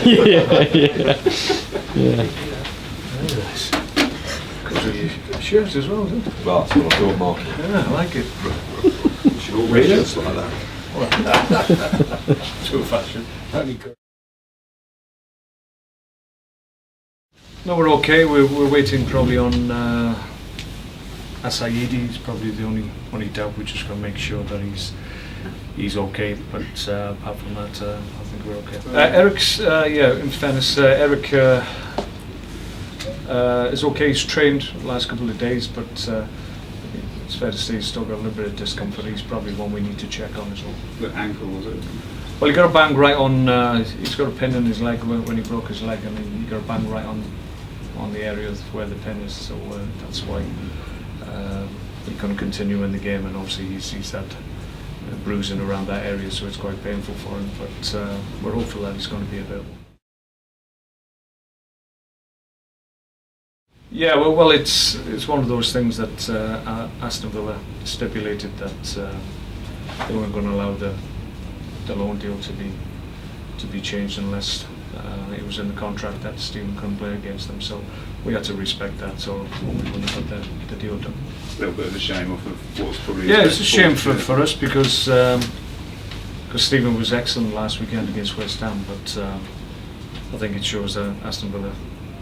Yeah. Shirt as well, isn't it? Well, that's what I thought, Mark. Yeah, I like it. Should all wear shirts like that. Too fashion. No, we're okay. We're waiting probably on Asaidi. He's probably the only doubt. We're just going to make sure that he's okay. But apart from that, I think we're okay. Eric's, in fairness, Eric is okay. He's trained the last couple of days, but it's fair to say he's still got a little bit of discomfort. He's probably one we need to check on as well. The ankle, was it? Well, he got a bang right on. He's got a pin in his leg when he broke his leg, and he got a bang right on the area where the pin is. So that's why he couldn't continue in the game, and obviously he's had bruising around that area, so it's quite painful for him. But we're hopeful that he's going to be available. Yeah, well, it's one of those things that Aston Villa stipulated that they weren't going to allow the loan deal to be changed unless it was in the contract that Stephen couldn't play against them. So we had to respect that. So we wouldn't put the deal done. It's a little bit of a shame off of what's probably. Yeah, it's a shame for us because Stephen was excellent last weekend against West Ham, but I think it shows that Aston Villa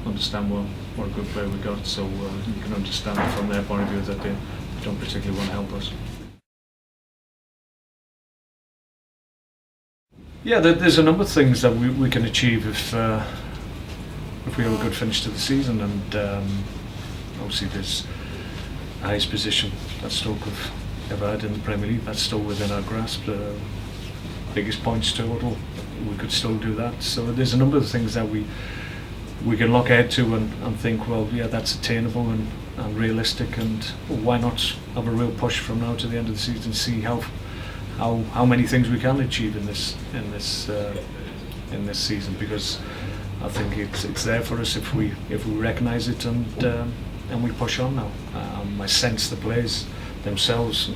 understand what a good player we got. So you can understand from their point of view that they don't particularly want to help us. Yeah, there's a number of things that we can achieve if we have a good finish to the season, and obviously there's the highest position that Stoke have ever had in the Premier League. That's still within our grasp. Biggest points total, we could still do that. So there's a number of things that we can look ahead to and think, well, yeah, that's attainable and realistic, and why not have a real push from now to the end of the season, see how many things we can achieve in this season, because I think it's there for us if we recognise it and we push on now. I sense the players themselves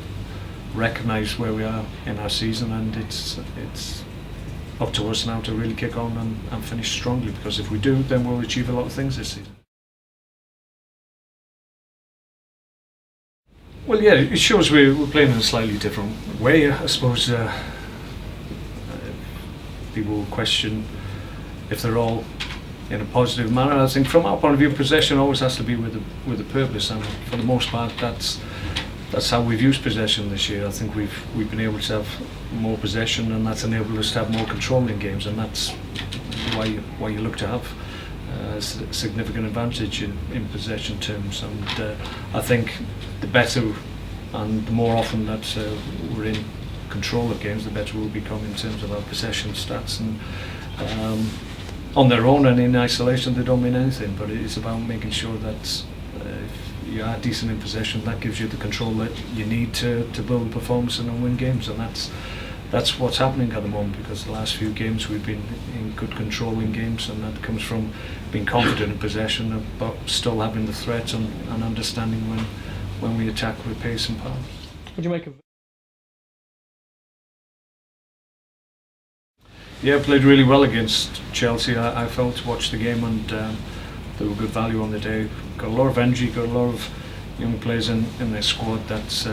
recognise where we are in our season, and it's up to us now to really kick on and finish strongly, because if we do, then we'll achieve a lot of things this season. Well, yeah, it shows we're playing in a slightly different way. I suppose people will question if they're all in a positive manner. I think from our point of view, possession always has to be with a purpose, and for the most part, that's how we've used possession this year. I think we've been able to have more possession, and that's enabled us to have more control in games, and that's why you look to have a significant advantage in possession terms. And I think the better and the more often that we're in control of games, the better we'll become in terms of our possession stats. And on their own and in isolation, they don't mean anything, but it's about making sure that if you are decent in possession, that gives you the control that you need to build a performance and win games. And that's what's happening at the moment, because the last few games we've been in good control in games, and that comes from being confident in possession but still having the threat and understanding when we attack with pace and power. What do you make of? Yeah, played really well against Chelsea. I felt to watch the game, and they were good value on the day. Got a lot of energy, got a lot of young players in their squad that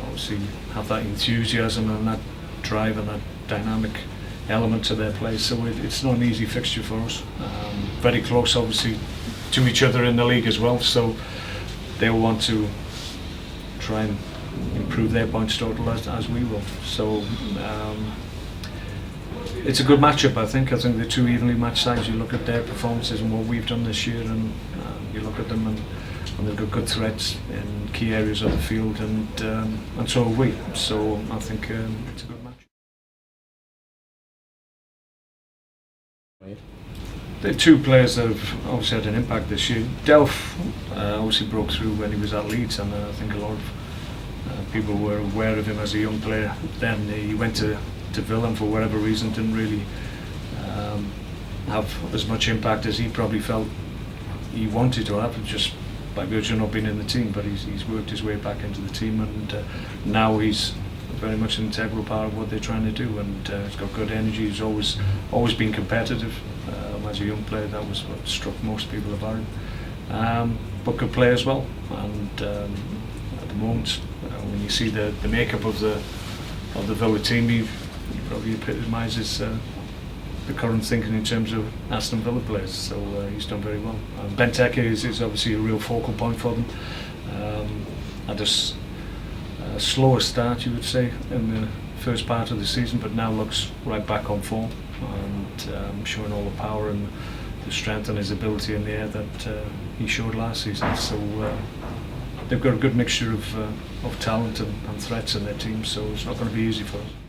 obviously have that enthusiasm and that drive and that dynamic element to their play. So it's not an easy fixture for us. Very close, obviously, to each other in the league as well. So they'll want to try and improve their points total as we will. So it's a good matchup, I think. I think they're two evenly matched sides. You look at their performances and what we've done this year, and you look at them and they've got good threats in key areas of the field, and so have we. So I think it's a good match. The two players that have obviously had an impact this year. Delph obviously broke through when he was at Leeds, and I think a lot of people were aware of him as a young player. Then he went to Villa, and for whatever reason didn't really have as much impact as he probably felt he wanted to have, just by virtue of not being in the team. But he's worked his way back into the team, and now he's very much an integral part of what they're trying to do, and he's got good energy. He's always been competitive. As a young player, that was what struck most people about him. But could play as well, and at the moment, when you see the makeup of the Villa team, he probably epitomises the current thinking in terms of Aston Villa players. So he's done very well. Benteke is obviously a real focal point for them. At a slower start, you would say, in the first part of the season, but now looks right back on form, and showing all the power and the strength and his ability in the air that he showed last season. So they've got a good mixture of talent and threats in their team, so it's not going to be easy for us.